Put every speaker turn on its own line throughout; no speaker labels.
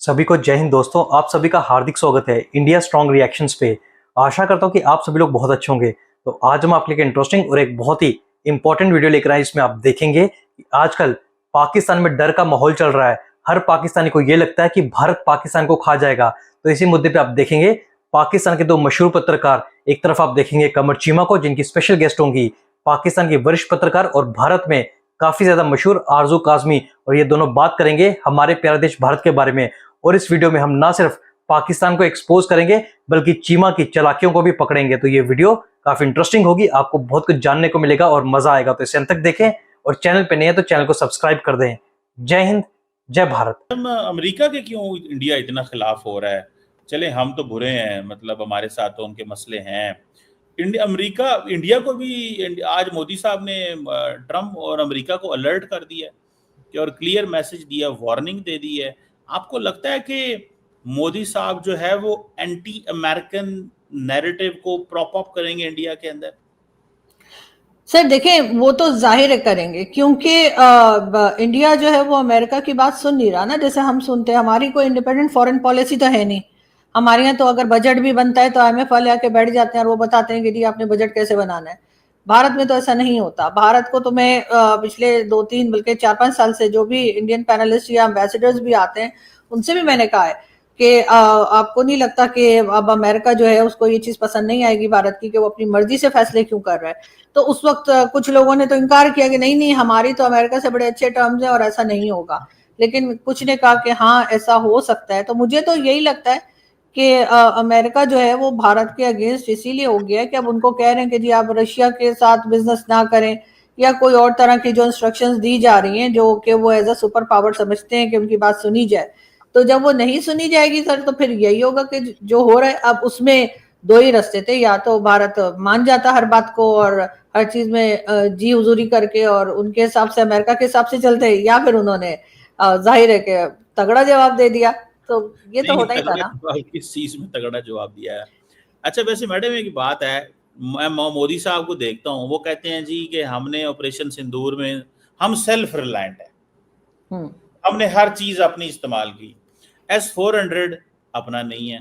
सभी को जय हिंद दोस्तों। आप सभी का हार्दिक स्वागत है इंडिया स्ट्रॉन्ग रिएक्शंस पे। आशा करता हूँ कि आप सभी लोग बहुत अच्छे होंगे। तो आज हम आपके लिए इंटरेस्टिंग और एक बहुत ही इंपॉर्टेंट वीडियो लेकर आए। इसमें आप देखेंगे कि आजकल पाकिस्तान में डर का माहौल चल रहा है। हर पाकिस्तानी को ये लगता है कि भारत पाकिस्तान को खा जाएगा। तो इसी मुद्दे पे आप देखेंगे पाकिस्तान के दो मशहूर पत्रकार, एक तरफ आप देखेंगे कमर चीमा को जिनकी स्पेशल गेस्ट होंगी पाकिस्तान की वरिष्ठ पत्रकार और भारत में काफी ज्यादा मशहूर आरजू काजमी, और ये दोनों बात करेंगे हमारे प्यारे देश भारत के बारे में। और इस वीडियो में हम ना सिर्फ पाकिस्तान को एक्सपोज करेंगे बल्कि चीमा की चालाकियों को भी पकड़ेंगे। तो ये वीडियो काफी इंटरेस्टिंग होगी, आपको बहुत कुछ जानने को मिलेगा और मजा आएगा। तो इसे अंत तक देखें और चैनल पे नए हैं तो चैनल को सब्सक्राइब कर दें। जय हिंद, जय भारत।
अमेरिका के क्यों इंडिया इतना खिलाफ हो रहा है? चले हम तो बुरे हैं, मतलब हमारे साथ तो उनके मसले हैं। इंडिया को भी आज मोदी साहब ने ट्रम्प और अमेरिका को अलर्ट कर दिया कि और क्लियर मैसेज दिया, वार्निंग दे दी है। आपको लगता है कि मोदी साहब जो है वो एंटी अमेरिकन नैरेटिव को प्रॉप अप करेंगे इंडिया के अंदर?
सर देखें, वो तो जाहिर है करेंगे, क्योंकि इंडिया जो है वो अमेरिका की बात सुन नहीं रहा ना, जैसे हम सुनते हैं। हमारी कोई इंडिपेंडेंट फॉरेन पॉलिसी तो है नहीं। हमारे यहाँ तो अगर बजट भी बनता है तो IMF वाले आके बैठ जाते हैं और वो बताते हैं कि जी आपने बजट कैसे बनाना है। भारत में तो ऐसा नहीं होता। भारत को तो मैं पिछले 2-3 बल्कि 4-5 साल से जो भी इंडियन पैनलिस्ट या एम्बेसडर्स भी आते हैं उनसे भी मैंने कहा है कि आपको नहीं लगता कि अब अमेरिका जो है उसको ये चीज पसंद नहीं आएगी भारत की कि वो अपनी मर्जी से फैसले क्यों कर रहा है। तो उस वक्त कुछ लोगों ने तो इनकार किया कि नहीं नहीं, हमारी तो अमेरिका से बड़े अच्छे टर्म्स हैं और ऐसा नहीं होगा। लेकिन कुछ ने कहा कि हाँ ऐसा हो सकता है। तो मुझे तो यही लगता है कि अमेरिका जो है वो भारत के अगेंस्ट इसीलिए हो गया है कि अब उनको कह रहे हैं कि जी आप रशिया के साथ बिजनेस ना करें, या कोई और तरह की जो इंस्ट्रक्शंस दी जा रही हैं जो कि वो एज अ सुपर पावर समझते हैं कि उनकी बात सुनी जाए। तो जब वो नहीं सुनी जाएगी सर, तो फिर यही होगा कि जो हो रहा है अब उसमें दो ही रास्ते थे, या तो भारत मान जाता हर बात को और हर चीज में जी हुजूरी करके और उनके हिसाब से अमेरिका के हिसाब से चलते, या फिर उन्होंने जाहिर है कि तगड़ा जवाब दे दिया। तो ये तो होना ही था ना।
किस चीज में तगड़ा जवाब दिया है? अच्छा, वैसे मैडम एक बात है, मैं मोदी साहब को देखता हूँ, वो कहते हैं जी कि हमने ऑपरेशन सिंदूर में हम सेल्फ रिलायंट है, हमने हर चीज अपनी इस्तेमाल की। S-400 अपना नहीं है,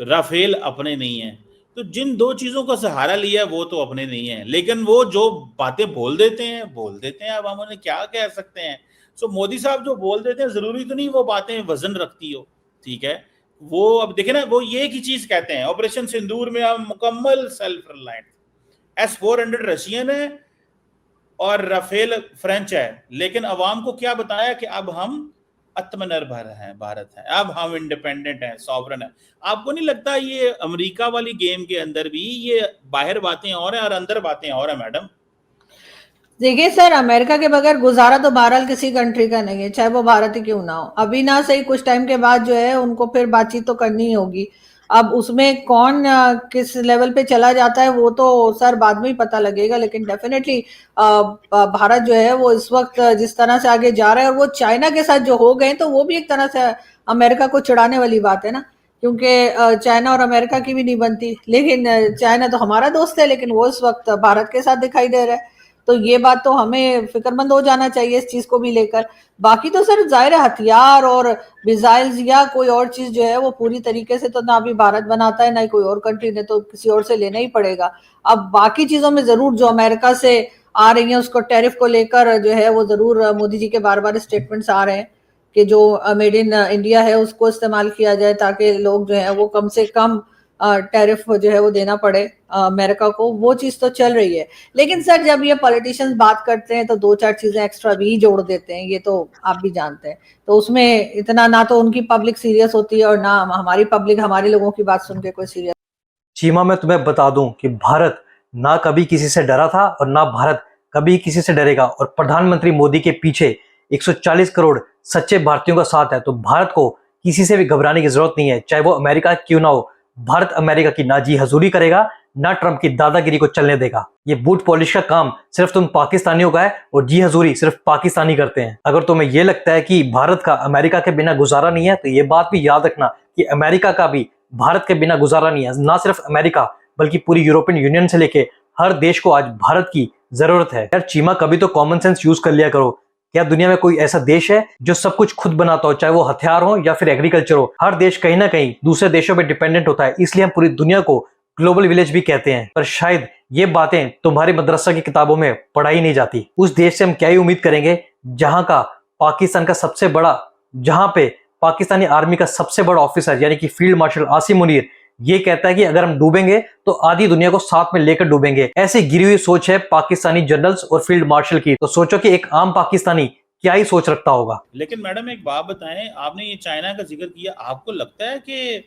राफेल अपने नहीं है, तो जिन दो चीजों का सहारा लिया वो तो अपने नहीं है। लेकिन वो जो बातें बोल देते हैं, अब हम उन्हें क्या कह सकते हैं। सो मोदी साहब जो बोल देते हैं जरूरी तो नहीं वो बातें वजन रखती हो, ठीक है। वो अब देखे ना, वो ये की चीज कहते हैं ऑपरेशन सिंदूर में हम मुकम्मल सेल्फ रिलायंट। S-400 रशियन है और राफेल फ्रेंच है, लेकिन अवाम को क्या बताया कि अब हम आत्मनिर्भर है, भारत है, अब हम इंडिपेंडेंट है, सॉवरन है। आपको नहीं लगता ये अमेरिका वाली गेम के अंदर भी ये बाहर बातें और है और अंदर बातें और है मैडम?
देखिए सर, अमेरिका के बगैर गुजारा तो बहरहाल किसी कंट्री का नहीं है, चाहे वो भारत ही क्यों ना हो। अभी ना सही कुछ टाइम के बाद जो है उनको फिर बातचीत तो करनी ही होगी। अब उसमें कौन किस लेवल पे चला जाता है वो तो सर बाद में ही पता लगेगा। लेकिन डेफिनेटली भारत जो है वो इस वक्त जिस तरह से आगे जा रहा है, और वो चाइना के साथ जो हो गए तो वो भी एक तरह से अमेरिका को चिढ़ाने वाली बात है ना, क्योंकि चाइना और अमेरिका की भी नहीं बनती। लेकिन चाइना तो हमारा दोस्त है, लेकिन वो इस वक्त भारत के साथ दिखाई दे रहा है। तो ये बात तो हमें फिक्रमंद हो जाना चाहिए इस चीज को भी लेकर। बाकी तो सर जाहिर है हथियार और मिसाइल्स या कोई और चीज जो है वो पूरी तरीके से तो ना अभी भारत बनाता है ना ही कोई और कंट्री ने, तो किसी और से लेना ही पड़ेगा। अब बाकी चीजों में जरूर जो अमेरिका से आ रही है उसको टैरिफ को लेकर जो है वो जरूर मोदी जी के बार बार स्टेटमेंट्स आ रहे हैं कि जो मेड इन इंडिया है उसको इस्तेमाल किया जाए ताकि लोग जो है वो कम से कम टैरिफ जो है वो देना पड़े अमेरिका को। वो चीज तो चल रही है। लेकिन सर जब ये पॉलिटिशियंस बात करते हैं तो 2-4 चीजें एक्स्ट्रा भी जोड़ देते हैं, ये तो आप भी जानते हैं। तो उसमें इतना ना तो उनकी पब्लिक सीरियस होती है और ना हमारी पब्लिक हमारे लोगों की बात सुन के कोई सीरियस।
चीमा, मैं तुम्हें बता दूं कि भारत ना कभी किसी से डरा था और ना भारत कभी किसी से डरेगा। और प्रधानमंत्री मोदी के पीछे 140 करोड़ सच्चे भारतीयों का साथ है। तो भारत को किसी से भी घबराने की जरूरत नहीं है, चाहे वो अमेरिका क्यों ना हो। भारत अमेरिका की ना जी हजूरी करेगा ना ट्रंप की दादागिरी को चलने देगा। ये बूट पॉलिश का काम सिर्फ तुम पाकिस्तानियों का है और जी हजूरी सिर्फ पाकिस्तानी करते हैं। अगर तुम्हें यह लगता है कि भारत का अमेरिका के बिना गुजारा नहीं है तो ये बात भी याद रखना कि अमेरिका का भी भारत के बिना गुजारा नहीं है। ना सिर्फ अमेरिका बल्कि पूरी यूरोपियन यूनियन से लेके हर देश को आज भारत की जरूरत है। यार चीमा, कभी तो कॉमन सेंस यूज कर लिया करो। क्या दुनिया में कोई ऐसा देश है जो सब कुछ खुद बनाता हो, चाहे वो हथियार हो या फिर एग्रीकल्चर हो? हर देश कहीं ना कहीं दूसरे देशों पे डिपेंडेंट होता है, इसलिए हम पूरी दुनिया को ग्लोबल विलेज भी कहते हैं। पर शायद ये बातें तुम्हारी मदरसा की किताबों में पढ़ाई नहीं जाती। उस देश से हम क्या ही उम्मीद करेंगे जहां पे पाकिस्तानी आर्मी का सबसे बड़ा ऑफिसर यानी कि फील्ड मार्शल आसिम मुनीर ये कहता है कि अगर हम डूबेंगे तो आधी दुनिया को साथ में लेकर डूबेंगे। ऐसी गिरी हुई सोच है पाकिस्तानी जनरल्स और फील्ड मार्शल की। तो सोचो कि एक आम पाकिस्तानी क्या ही सोच रखता होगा।
लेकिन मैडम एक बात बताएं, आपने ये चाइना का जिक्र किया, आपको लगता है कि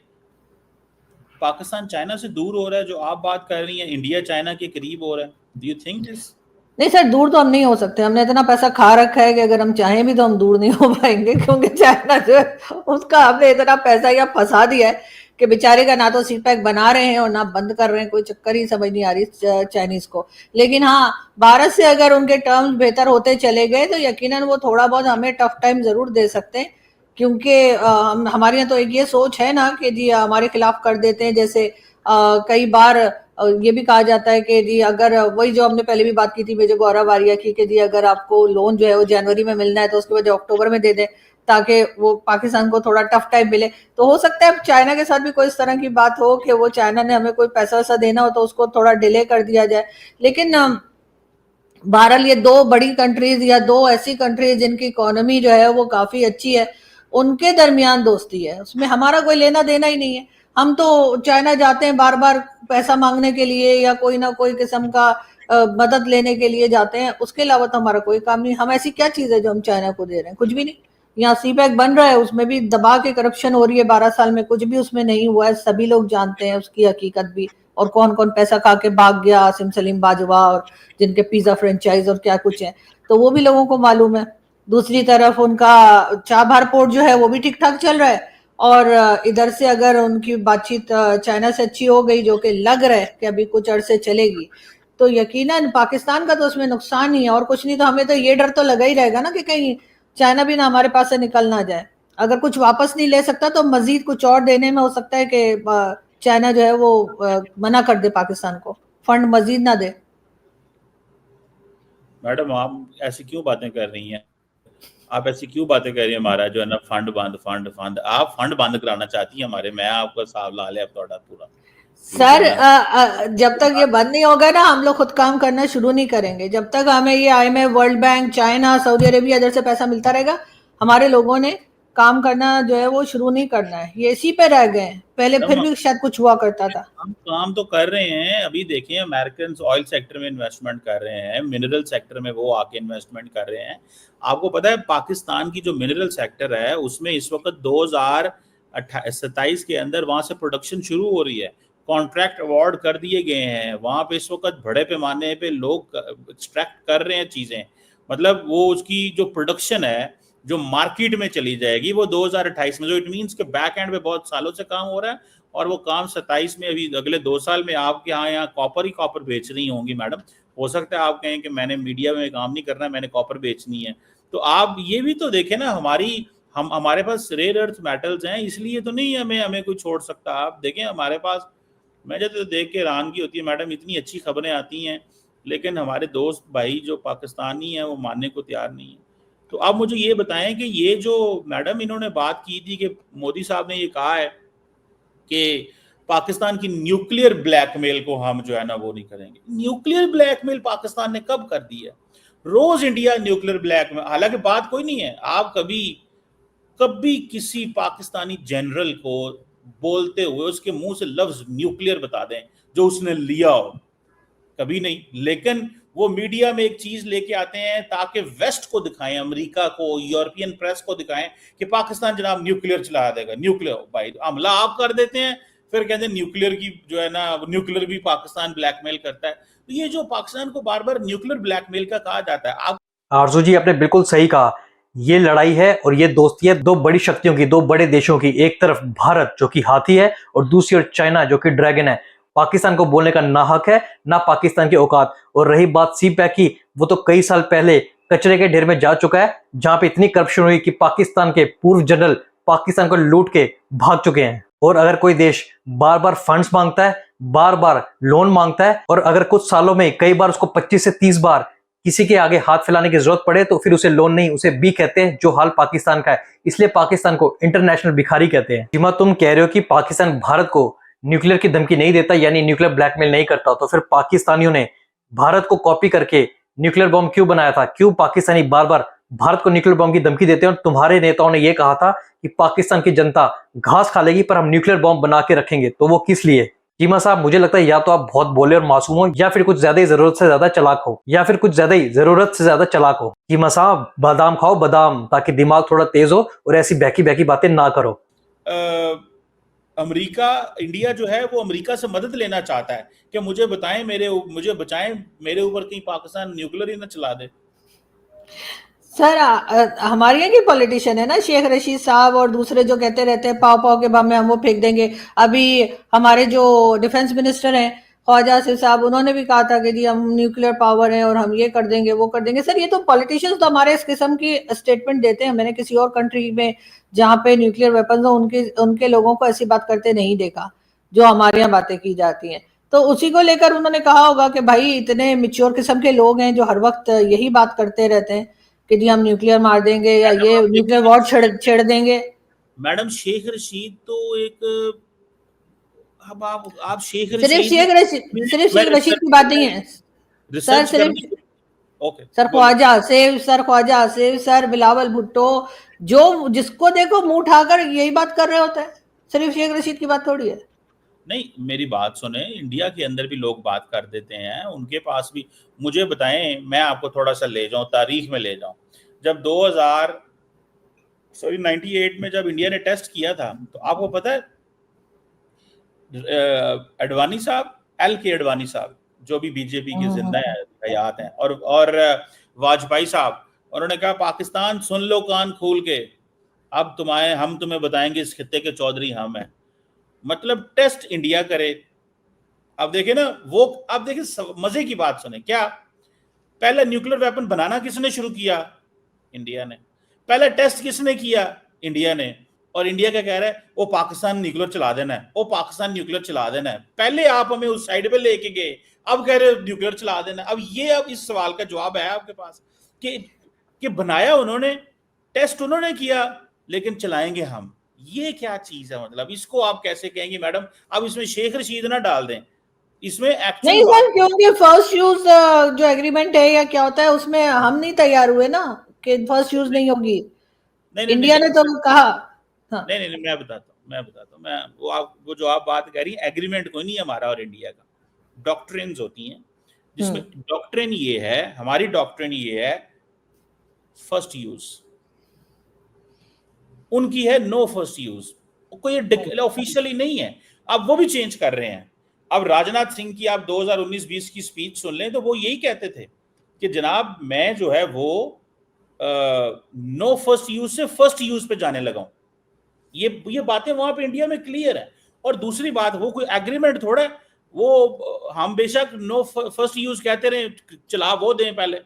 पाकिस्तान चाइना से दूर हो रहा है? जो आप बात कर रही हैं इंडिया चाइना के करीब हो रहा है, डू यू थिंक दिस?
नहीं सर, दूर तो हम नहीं हो सकते। हमने इतना पैसा खा रखा है कि अगर हम चाहें भी तो हम दूर नहीं हो पाएंगे, क्योंकि चाइना जो है उसका हमने इतना पैसा या फंसा दिया है कि बेचारे का ना तो सीपैक बना रहे हैं और ना बंद कर रहे हैं। कोई चक्कर ही समझ नहीं आ रही चाइनीज को। लेकिन हाँ, भारत से अगर उनके टर्म्स बेहतर होते चले गए तो यकीनन वो थोड़ा बहुत हमें टफ टाइम जरूर दे सकते हैं, क्योंकि हमारे यहाँ तो एक ये सोच है ना कि जी हमारे खिलाफ कर देते हैं। जैसे कई बार ये भी कहा जाता है कि जी अगर वही जो हमने पहले भी बात की थी मेजर गौरव आर्या की कि जी अगर आपको लोन जो है वो जनवरी में मिलना है तो उसके वजह अक्टूबर में दे दें ताकि वो पाकिस्तान को थोड़ा टफ टाइम मिले। तो हो सकता है चाइना के साथ भी कोई इस तरह की बात हो कि वो चाइना ने हमें कोई पैसा वैसा देना हो तो उसको थोड़ा डिले कर दिया जाए। लेकिन बहरहाल ये दो बड़ी कंट्रीज या दो ऐसी कंट्रीज जिनकी इकोनॉमी जो है वो काफी अच्छी है, उनके दरमियान दोस्ती है, उसमें हमारा कोई लेना देना ही नहीं है। हम तो चाइना जाते हैं बार बार पैसा मांगने के लिए या कोई ना कोई किस्म का मदद लेने के लिए जाते हैं, उसके अलावा तो हमारा कोई काम नहीं। हम ऐसी क्या चीज है जो हम चाइना को दे रहे हैं? कुछ भी नहीं। यहाँ सीपैक बन रहा है, उसमें भी दबा के करप्शन हो रही है 12 साल में, कुछ भी उसमें नहीं हुआ है। सभी लोग जानते हैं उसकी हकीकत भी, और कौन कौन पैसा खा के भाग गया, आसिम सलीम बाजवा और जिनके पिज्जा फ्रेंचाइज और क्या कुछ है, तो वो भी लोगों को मालूम है। दूसरी तरफ उनका चाबहार पोर्ट जो है वो भी ठीक ठाक चल रहा है, और इधर से अगर उनकी बातचीत चाइना से अच्छी हो गई, जो कि लग रहा है कि अभी कुछ अरसे चलेगी, तो यकीनन पाकिस्तान का तो उसमें नुकसान ही है और कुछ नहीं। तो हमें तो ये डर तो लगा ही रहेगा ना कि कहीं चाइना भी ना हमारे पास से निकल ना जाए। अगर कुछ वापस नहीं ले सकता तो मजीद कुछ और देने में हो सकता है कि चाइना जो है वो मना कर दे पाकिस्तान को, फंड मजीद ना दे।
मैडम आप ऐसी क्यों बातें कर रही हैं? आप ऐसी क्यों बातें कर रही हैं? हमारा जो है ना फंड बंद आप फंड बंद कराना चाहती हैं हमारे? मैं आपका साहब ला लिया थोड़ा पूरा
सर। जब तक ये बंद नहीं होगा ना, हम लोग खुद काम करना शुरू नहीं करेंगे। जब तक हमें ये IMF, world bank, China, Saudi Arabia इधर से पैसा मिलता रहेगा, हमारे लोगों ने काम करना जो है वो शुरू नहीं करना है। ये इसी पे रह गए। पहले फिर भी शायद कुछ हुआ करता था।
हम काम तो कर रहे हैं। अभी देखिए अमेरिकन ऑयल सेक्टर में इन्वेस्टमेंट कर रहे हैं, मिनरल सेक्टर में वो आके इन्वेस्टमेंट कर रहे हैं। आपको पता है पाकिस्तान की जो मिनरल सेक्टर है उसमें इस वक्त 2027 के अंदर वहां से प्रोडक्शन शुरू हो रही है, कॉन्ट्रैक्ट अवार्ड कर दिए गए हैं। वहां पे इस वक्त बड़े पैमाने पे लोग एक्सट्रैक्ट कर रहे हैं चीजें। मतलब वो उसकी जो प्रोडक्शन है जो मार्केट में चली जाएगी वो 2028 में, जो इट मीन्स के बैक एंड पे बहुत सालों से काम हो रहा है और वो काम 27 में, अभी अगले 2 साल में आपके यहाँ कॉपर ही कॉपर बेच रही होंगी मैडम। हो सकता है आप कहें कि मैंने मीडिया में काम नहीं करना, मैंने कॉपर बेचनी है। तो आप ये भी तो देखें ना, हमारे पास रेयर अर्थ मेटल्स हैं, इसलिए तो नहीं हमें कोई छोड़ सकता। आप देखें हमारे पास, मैं जब तो देख के हैरानगी होती है मैडम, इतनी अच्छी खबरें आती हैं लेकिन हमारे दोस्त भाई जो पाकिस्तानी हैं वो मानने को तैयार नहीं है। तो आप मुझे ये बताएं कि ये जो मैडम इन्होंने बात की थी कि मोदी साहब ने ये कहा है कि पाकिस्तान की न्यूक्लियर ब्लैकमेल को हम जो है ना वो नहीं करेंगे। न्यूक्लियर ब्लैकमेल पाकिस्तान ने कब कर दी है? रोज इंडिया न्यूक्लियर ब्लैकमेल, हालांकि बात कोई नहीं है। आप कभी किसी पाकिस्तानी जनरल को बोलते हुए उसके मुंह से लफ्ज न्यूक्लियर बता दें जो उसने लिया हो? कभी नहीं। लेकिन वो मीडिया में एक चीज लेके आते हैं ताकि वेस्ट को दिखाएं, अमेरिका को, यूरोपियन प्रेस को दिखाएं कि पाकिस्तान जनाब न्यूक्लियर चला देगा। न्यूक्लियर भाई हमला आप कर देते हैं, फिर कहते हैं न्यूक्लियर की जो है ना, न्यूक्लियर भी पाकिस्तान ब्लैकमेल करता है। तो ये जो पाकिस्तान को बार बार न्यूक्लियर ब्लैकमेल का कहा जाता है, आप
आरजू जी आपने बिल्कुल सही कहा। ये लड़ाई है और ये दोस्ती है दो बड़ी शक्तियों की, दो बड़े देशों की। एक तरफ भारत जो कि हाथी है और दूसरी ओर चाइना जो कि ड्रैगन है। पाकिस्तान को बोलने का ना हक है ना पाकिस्तान की औकात। और रही बात सीपैक की, वो तो कई साल पहले कचरे के ढेर में जा चुका है, जहां पे इतनी करप्शन हुई कि पाकिस्तान के पूर्व जनरल पाकिस्तान को लूट के भाग चुके हैं। और अगर कोई देश बार बार फंड्स मांगता है, बार बार लोन मांगता है, और अगर कुछ सालों में कई बार उसको 25 से 30 बार किसी के आगे हाथ फैलाने की जरूरत पड़े तो फिर उसे लोन नहीं, उसे बी कहते हैं, जो हाल पाकिस्तान का है। इसलिए पाकिस्तान को इंटरनेशनल भिखारी कहते हैं। जिमा, तुम कह रहे हो कि पाकिस्तान भारत को न्यूक्लियर की धमकी नहीं देता, यानी न्यूक्लियर ब्लैकमेल नहीं करता, तो फिर पाकिस्तानियों ने भारत को कॉपी करके न्यूक्लियर बॉम्ब क्यों बनाया था? क्यों पाकिस्तानी बार बार भारत को न्यूक्लियर बॉम्ब की धमकी देते हैं? और तुम्हारे नेताओं ने यह कहा था कि पाकिस्तान की जनता घास खा लेगी पर हम न्यूक्लियर बॉम्ब बना के रखेंगे, तो वो किस लिए? चीमा साहब, मुझे लगता है या तो आप बहुत भोले और मासूम हो, या फिर कुछ ज्यादा ही जरूरत से ज्यादा चालाक हो, या फिर कुछ ज्यादा ही जरूरत से ज्यादा चालाक हो। चीमा साहब, बादाम खाओ बादाम, ताकि दिमाग थोड़ा तेज हो और ऐसी बहकी बहकी बातें ना करो।
अमेरिका, इंडिया जो है वो अमेरिका से मदद लेना चाहता है कि मुझे बचाएं मेरे ऊपर कहीं पाकिस्तान न्यूक्लियर ही ना चला दे।
सर हमारे यहाँ के पॉलिटिशियन है ना, शेख रशीद साहब और दूसरे जो कहते रहते हैं पाव पाव के बम में हम वो फेंक देंगे। अभी हमारे जो डिफेंस मिनिस्टर हैं ख्वाजा आसिफ साहब, उन्होंने भी कहा था कि जी हम न्यूक्लियर पावर हैं और हम ये कर देंगे वो कर देंगे। सर ये तो पॉलिटिशियंस तो हमारे इस किस्म की स्टेटमेंट देते हैं। मैंने किसी और कंट्री में जहाँ पे न्यूक्लियर वेपन हो उनके लोगों को ऐसी बात करते नहीं देखा जो हमारे यहाँ बातें की जाती हैं। तो उसी को लेकर उन्होंने कहा होगा कि भाई इतने मिच्योर किस्म के लोग हैं जो हर वक्त यही बात करते रहते हैं कि जी हम न्यूक्लियर मार देंगे या ये न्यूक्लियर वॉर छेड़ देंगे।
मैडम शेख रशीद तो एक, अब आप शेख
सिर्फ शेख रशीद की बात नहीं है सर, सिर्फ
okay
sir Khawaja Asif sir Bilawal Bhutto, जो जिसको देखो मुंह उठाकर यही बात कर रहे होते हैं। सिर्फ शेख रशीद की बात थोड़ी है।
नहीं, मेरी बात सुने, इंडिया के अंदर भी लोग बात कर देते हैं, उनके पास भी। मुझे बताएं, मैं आपको थोड़ा सा ले जाऊं, तारीख में ले जाऊं। जब 98 में जब इंडिया ने टेस्ट किया था, तो आपको पता है अडवाणी साहब, LK अडवाणी साहब, जो भी बीजेपी के जिंदा हयात हैं, और वाजपेयी साहब, उन्होंने कहा पाकिस्तान सुन लो कान खोल के, अब हम तुम्हें बताएंगे इस खित्ते के चौधरी हम हैं। मतलब टेस्ट इंडिया करे। अब देखे ना वो, अब देखे मजे की बात सुने, क्या पहले न्यूक्लियर वेपन बनाना किसने शुरू किया? इंडिया ने। पहले टेस्ट किसने किया? इंडिया ने। और इंडिया क्या कह रहा है? वो पाकिस्तान न्यूक्लियर चला देना है, वो पाकिस्तान न्यूक्लियर चला देना है। पहले आप हमें उस साइड पे लेके गए, अब कह रहे हो न्यूक्लियर चला देना। अब इस सवाल का जवाब है आपके पास कि बनाया उन्होंने, टेस्ट उन्होंने किया, लेकिन चलाएंगे हम। ये क्या चीज है? मतलब इसको आप कैसे कहेंगे मैडम? अब इसमें शेख रशीद ना डाल दें इसमें एक्चुअली।
नहीं सर, क्योंकि फर्स्ट यूज जो एग्रीमेंट है या क्या होता है उसमें हम नहीं तैयार हुए ना कि फर्स्ट यूज नहीं होगी। इंडिया ने तो कहा। हाँ।
नहीं, मैं बताता हूँ वो जो आप बात कह रही है, एग्रीमेंट कोई नहीं है हमारा और इंडिया का, डॉक्ट्रिन्स होती हैं, जिसमें डॉक्ट्रिन ये है, हमारी डॉक्ट्रिन ये है फर्स्ट यूज, उनकी है नो फर्स्ट यूज। कोई ऑफिशियली नहीं है, अब वो भी चेंज कर रहे हैं। अब राजनाथ सिंह की आप 2019-20 की स्पीच सुन लें तो वो यही कहते थे कि जनाब मैं जो है वो नो फर्स्ट यूज से फर्स्ट यूज पे जाने लगा हूं। ये बातें वहां पे इंडिया में क्लियर है। और दूसरी बात, वो कोई एग्रीमेंट थोड़ा है, वो हम बेशक नो फर्स्ट यूज कहते रहे, चला वो दें पहले,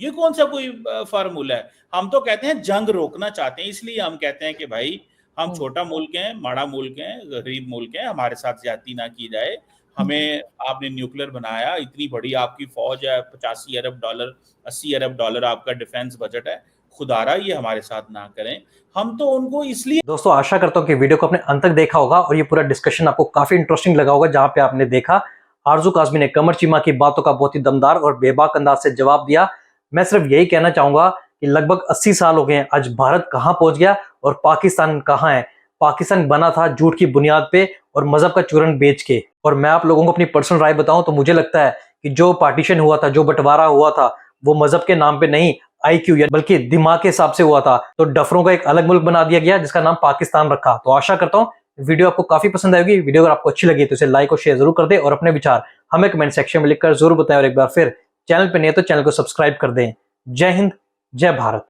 ये कौन सा कोई फार्मूला है? हम तो कहते हैं जंग रोकना चाहते हैं, इसलिए हम कहते हैं कि भाई हम छोटा मुल्क हैं, माड़ा मुल्क हैं, गरीब मुल्क हैं, हमारे साथ ज्यादती ना की जाए। हमें आपने न्यूक्लियर बनाया, इतनी बड़ी आपकी फौज है, 85 अरब डॉलर 80 अरब डॉलर आपका डिफेंस बजट है, खुदारा ये हमारे साथ ना करें। हम तो उनको इसलिए।
दोस्तों, आशा करता हूं कि वीडियो को आपने अंत तक देखा होगा और ये पूरा डिस्कशन आपको काफी इंटरेस्टिंग लगा होगा, जहां पे आपने देखा आरजू काज़मी ने कमर चीमा की बातों का बहुत ही दमदार और बेबाक अंदाज से जवाब दिया। मैं सिर्फ यही कहना चाहूंगा कि लगभग 80 साल हो गए हैं, आज भारत कहां पहुंच गया और पाकिस्तान कहां है। पाकिस्तान बना था झूठ की बुनियाद पे और मजहब का चूरन बेच के। और मैं आप लोगों को अपनी पर्सनल राय बताऊं तो मुझे लगता है कि जो पार्टीशन हुआ था, जो बंटवारा हुआ था, वो मजहब के नाम पे नहीं, IQ या बल्कि दिमाग के हिसाब से हुआ था। तो डफरों का एक अलग मुल्क बना दिया गया जिसका नाम पाकिस्तान रखा। तो आशा करता हूं वीडियो आपको काफी पसंद आएगी। वीडियो अगर आपको अच्छी लगी तो इसे लाइक और शेयर जरूर कर दें और अपने विचार हमें कमेंट सेक्शन में लिखकर जरूर बताएं। और एक बार फिर चैनल पे नहीं है तो चैनल को सब्सक्राइब कर दें। जय हिंद, जय भारत।